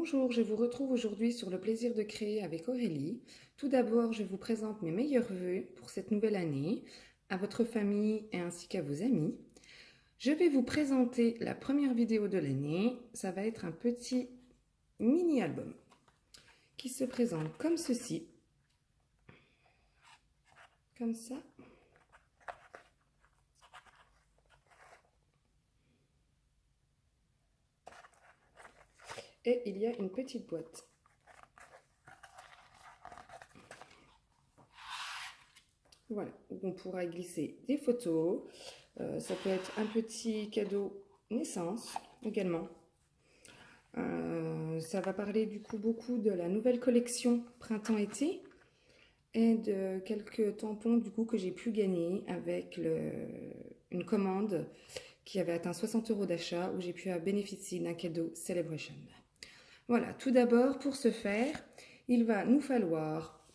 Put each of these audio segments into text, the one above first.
Bonjour, je vous retrouve aujourd'hui sur le plaisir de créer avec Aurélie. Tout d'abord, je vous présente mes meilleurs vœux pour cette nouvelle année, à votre famille et ainsi qu'à vos amis. Je vais vous présenter la première vidéo de l'année. Ça va être un petit mini-album qui se présente comme ceci. Comme ça. Et il y a une petite boîte. Voilà, où on pourra glisser des photos. Ça peut être un petit cadeau naissance également. Ça va parler du coup beaucoup de la nouvelle collection printemps-été et de quelques tampons du coup que j'ai pu gagner avec une commande qui avait atteint 60 € d'achat où j'ai pu bénéficier d'un cadeau Celebration. Voilà, tout d'abord pour ce faire, il va nous falloir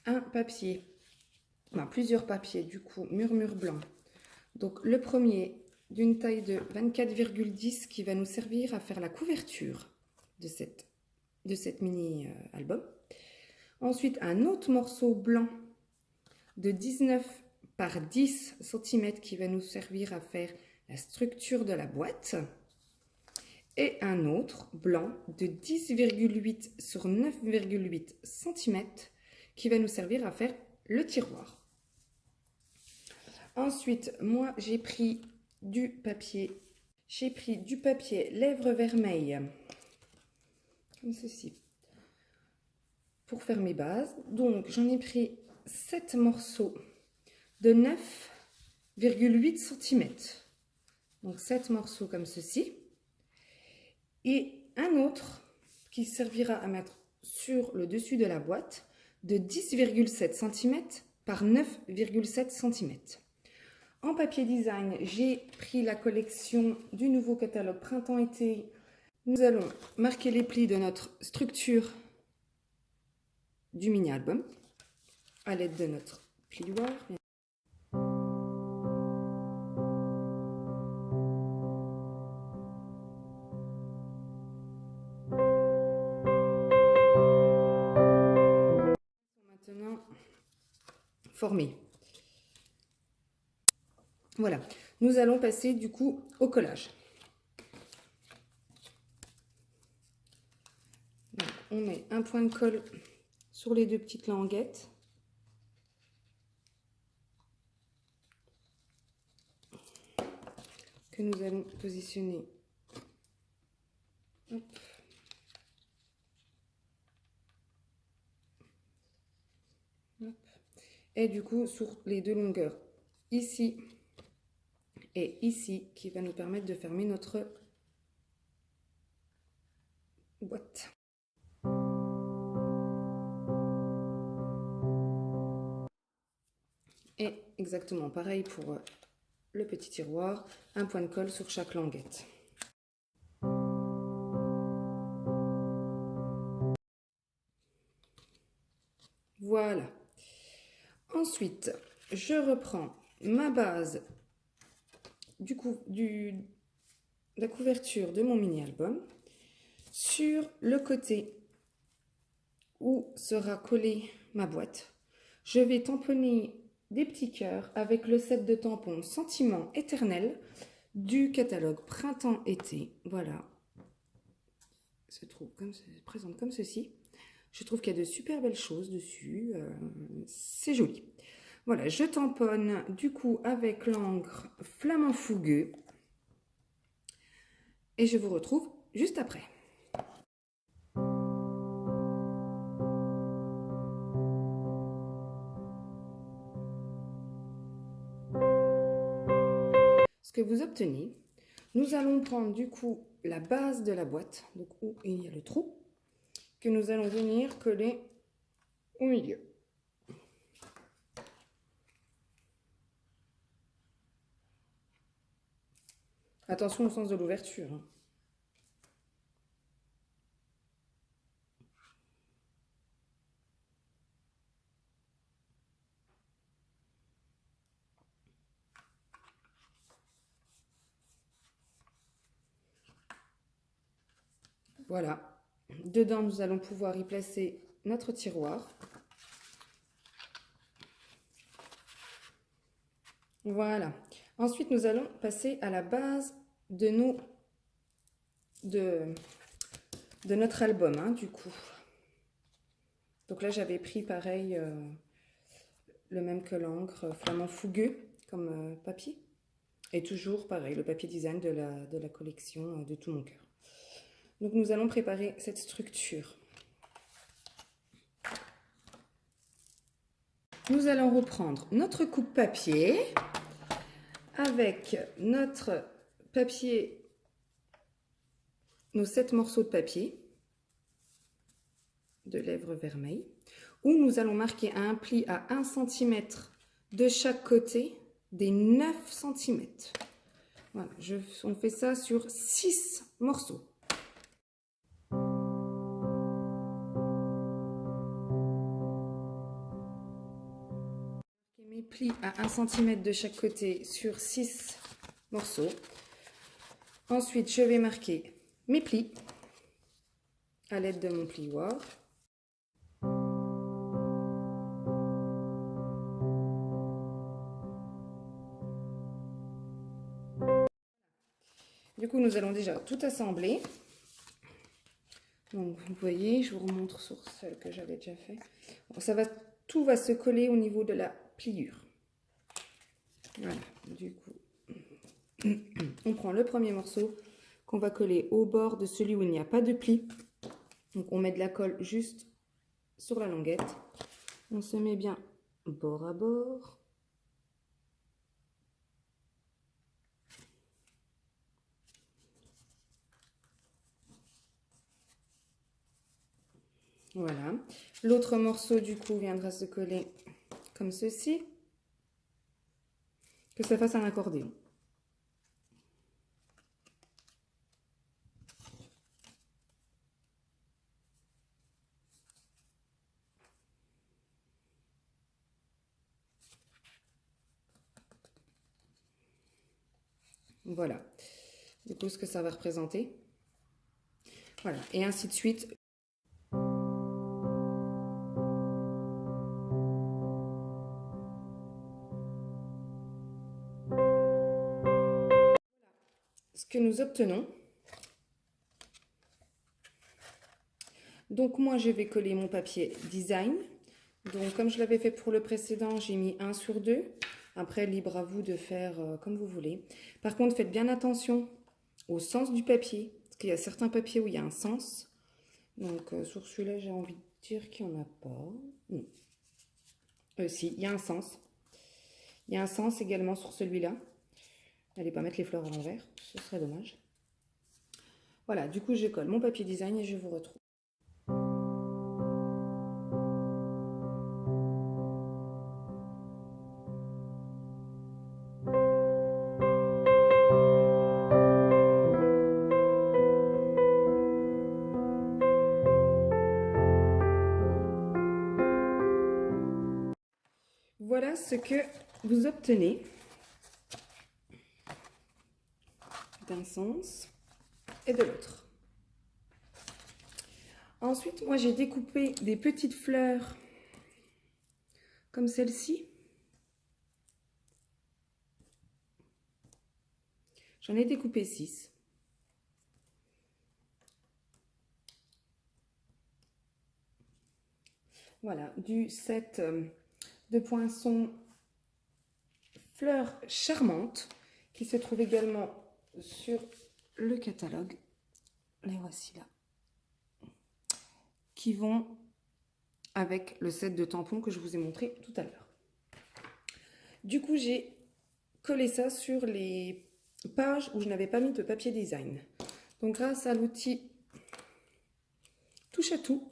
un papier, plusieurs papiers du coup murmure blanc. Donc le premier d'une taille de 24,10 qui va nous servir à faire la couverture de cette mini-album. Ensuite, un autre morceau blanc de 19 par 10 cm qui va nous servir à faire la structure de la boîte. Et un autre blanc de 10,8 sur 9,8 cm qui va nous servir à faire le tiroir. Ensuite, moi, j'ai pris du papier lèvres vermeilles, comme ceci, pour faire mes bases. Donc, j'en ai pris 7 morceaux de 9,8 cm. Donc, 7 morceaux comme ceci. Et un autre qui servira à mettre sur le dessus de la boîte de 10,7 cm par 9,7 cm. En papier design, j'ai pris la collection du nouveau catalogue printemps-été. Nous allons marquer les plis de notre structure du mini-album à l'aide de notre plioir. Maintenant formés. Voilà, nous allons passer du coup au collage. Donc, on met un point de colle sur les deux petites languettes. Que nous allons positionner. Hop. Hop. Et du coup sur les deux longueurs, ici et ici, qui va nous permettre de fermer notre boîte. Et exactement pareil pour le petit tiroir, un point de colle sur chaque languette. Voilà. Ensuite, je reprends ma base la couverture de mon mini-album. Sur le côté où sera collée ma boîte, je vais tamponner des petits cœurs avec le set de tampons Sentiment éternel du catalogue printemps-été. Voilà. Se présente comme ceci. Je trouve qu'il y a de super belles choses dessus. C'est joli. Voilà, je tamponne du coup avec l'encre Flamand Fougueux. Et je vous retrouve juste après. Ce que vous obtenez, nous allons prendre du coup la base de la boîte, donc où il y a le trou, que nous allons venir coller au milieu. Attention au sens de l'ouverture. Voilà. Dedans, nous allons pouvoir y placer notre tiroir. Voilà. Ensuite, nous allons passer à la base de notre album, hein, du coup. Donc là, j'avais pris pareil, le même que l'encre, flamand fougueux comme papier. Et toujours pareil, le papier design de la collection de tout mon cœur. Donc nous allons préparer cette structure. Nous allons reprendre notre coupe papier avec notre papier, nos 7 morceaux de papier de lèvres vermeilles, où nous allons marquer un pli à 1 cm de chaque côté des 9 cm. Voilà, on fait ça sur 6 morceaux. Mes plis à 1 cm de chaque côté sur 6 morceaux. Ensuite, je vais marquer mes plis à l'aide de mon plioir. Du coup, nous allons déjà tout assembler. Donc, vous voyez, je vous remontre sur celle que j'avais déjà fait. Bon, tout va se coller au niveau de la pliure. Voilà, du coup, on prend le premier morceau qu'on va coller au bord de celui où il n'y a pas de pli. Donc, on met de la colle juste sur la languette. On se met bien bord à bord. Voilà. L'autre morceau, du coup, viendra se coller comme ceci. Que ça fasse un accordéon. Voilà. Du coup, ce que ça va représenter. Voilà. Et ainsi de suite. Ce que nous obtenons. Donc moi, je vais coller mon papier design. Donc comme je l'avais fait pour le précédent, j'ai mis 1 sur 2. Après, libre à vous de faire comme vous voulez. Par contre, faites bien attention au sens du papier. Parce qu'il y a certains papiers où il y a un sens. Donc sur celui-là, j'ai envie de dire qu'il n'y en a pas. Non. Si, il y a un sens. Il y a un sens également sur celui-là. N'allez pas mettre les fleurs à l'envers, ce serait dommage. Voilà, du coup, je colle mon papier design et je vous retrouve. Voilà ce que vous obtenez d'un sens et de l'autre. Ensuite, moi, j'ai découpé des petites fleurs comme celle-ci. J'en ai découpé 6. Voilà, du set de Poinçon Fleurs Charmantes qui se trouve également sur le catalogue. Les voici là. Qui vont avec le set de tampons que je vous ai montré tout à l'heure. Du coup, j'ai collé ça sur les pages où je n'avais pas mis de papier design. Donc grâce à l'outil touche à tout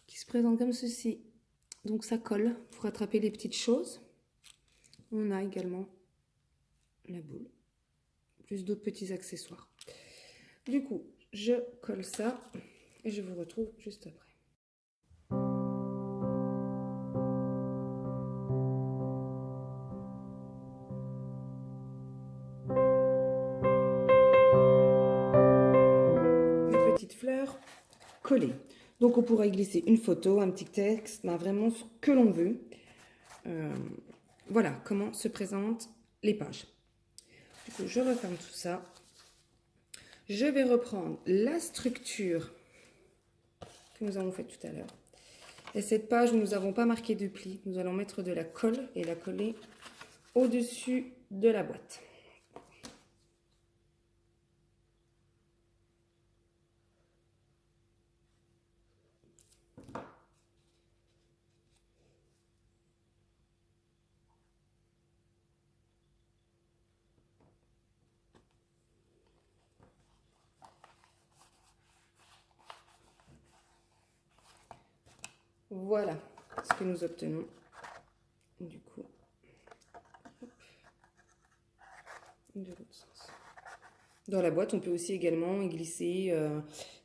qui se présente comme ceci, donc ça colle pour attraper les petites choses. On a également la boule, plus d'autres petits accessoires. Du coup, je colle ça et je vous retrouve juste après. Mes petites fleurs coller. Donc on pourra y glisser une photo, un petit texte, ben vraiment ce que l'on veut. Voilà comment se présentent les pages. Du coup, je referme tout ça. Je vais reprendre la structure que nous avons faite tout à l'heure. Et cette page, nous n'avons pas marqué de pli. Nous allons mettre de la colle et la coller au-dessus de la boîte. Voilà ce que nous obtenons. Du coup, hop, de l'autre sens. Dans la boîte, on peut aussi également y glisser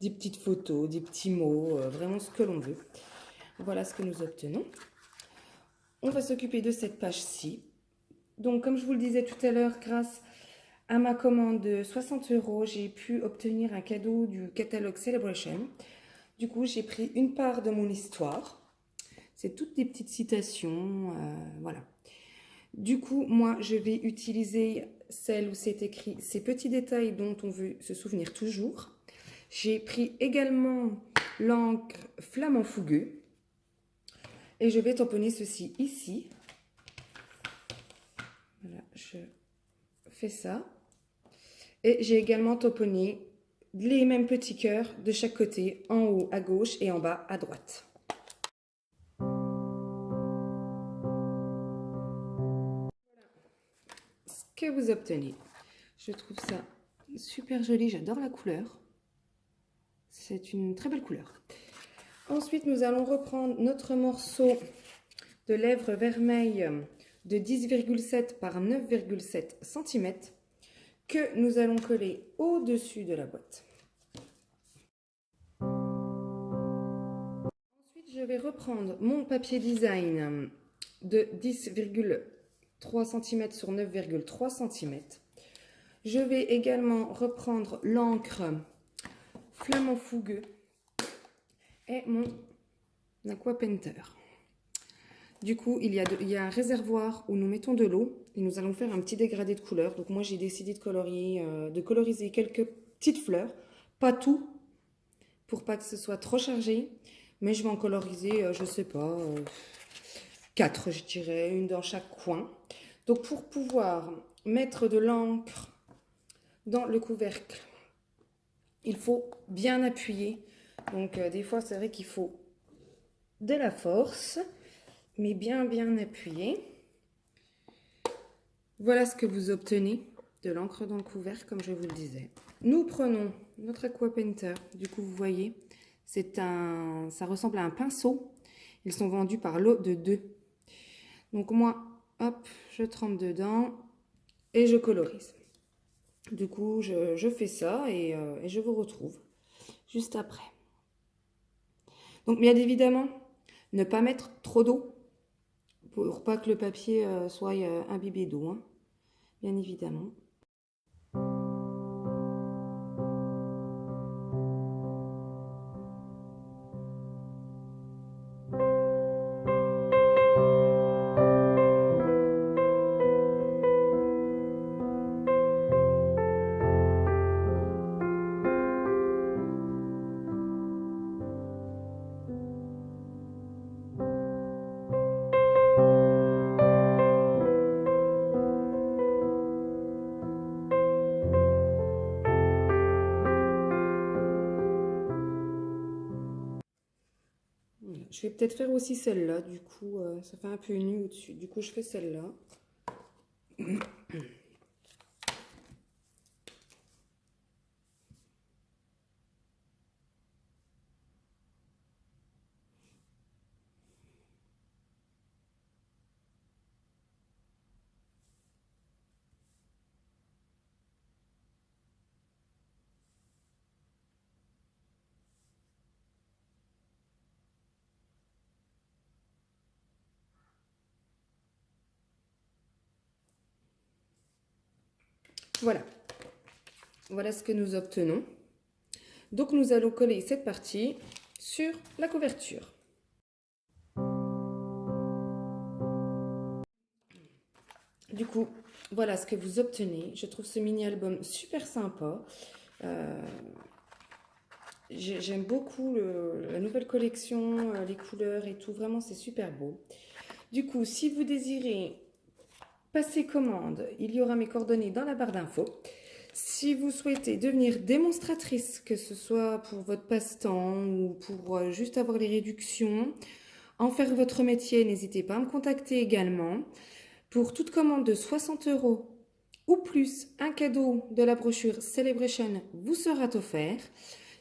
des petites photos, des petits mots, vraiment ce que l'on veut. Voilà ce que nous obtenons. On va s'occuper de cette page-ci. Donc, comme je vous le disais tout à l'heure, grâce à ma commande de 60 €, j'ai pu obtenir un cadeau du catalogue Celebration. Du coup, j'ai pris une part de mon histoire. C'est toutes des petites citations, voilà. Du coup, moi, je vais utiliser celle où c'est écrit ces petits détails dont on veut se souvenir toujours. J'ai pris également l'encre Flamand Fougueux. Et je vais tamponner ceci ici. Voilà, je fais ça. Et j'ai également tamponné les mêmes petits cœurs de chaque côté, en haut à gauche et en bas à droite. Ce que vous obtenez, je trouve ça super joli, j'adore la couleur. C'est une très belle couleur. Ensuite, nous allons reprendre notre morceau de lèvres vermeilles de 10,7 par 9,7 cm que nous allons coller au-dessus de la boîte. Ensuite, je vais reprendre mon papier design de 10,3 cm sur 9,3 cm. Je vais également reprendre l'encre Flamand Fougueux et mon Aqua Painter. Du coup, il y a un réservoir où nous mettons de l'eau et nous allons faire un petit dégradé de couleur. Donc moi, j'ai décidé de coloriser quelques petites fleurs, pas tout, pour pas que ce soit trop chargé. Mais je vais en coloriser, je sais pas, 4, je dirais, une dans chaque coin. Donc pour pouvoir mettre de l'encre dans le couvercle, il faut bien appuyer. Donc des fois, c'est vrai qu'il faut de la force, mais bien appuyer. Voilà ce que vous obtenez de l'encre dans le couvercle, comme je vous le disais. Nous prenons notre Aqua Painter. Du coup, vous voyez, ça ressemble à un pinceau. Ils sont vendus par lot de 2. Donc moi, hop, je trempe dedans et je colorise. Du coup, je fais ça et je vous retrouve juste après. Donc bien évidemment, ne pas mettre trop d'eau pour pas que le papier soit imbibé d'eau, hein, bien évidemment. Je vais peut-être faire aussi celle-là, du coup, ça fait un peu nu au-dessus. Du coup, je fais celle-là. Voilà. Voilà ce que nous obtenons. Donc nous allons coller cette partie sur la couverture. Du coup, voilà ce que vous obtenez. Je trouve ce mini-album super sympa. J'aime beaucoup la nouvelle collection, les couleurs et tout. Vraiment, c'est super beau. Du coup, si vous désirez passer commande, il y aura mes coordonnées dans la barre d'infos. Si vous souhaitez devenir démonstratrice, que ce soit pour votre passe-temps ou pour juste avoir les réductions, en faire votre métier, n'hésitez pas à me contacter également. Pour toute commande de 60 € ou plus, un cadeau de la brochure Celebration vous sera offert.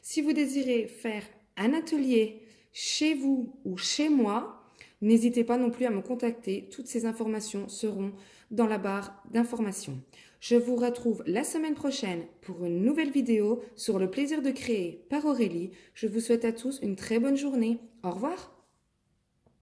Si vous désirez faire un atelier chez vous ou chez moi, n'hésitez pas non plus à me contacter. Toutes ces informations seront dans la barre d'informations. Je vous retrouve la semaine prochaine pour une nouvelle vidéo sur le plaisir de créer par Aurélie. Je vous souhaite à tous une très bonne journée. Au revoir.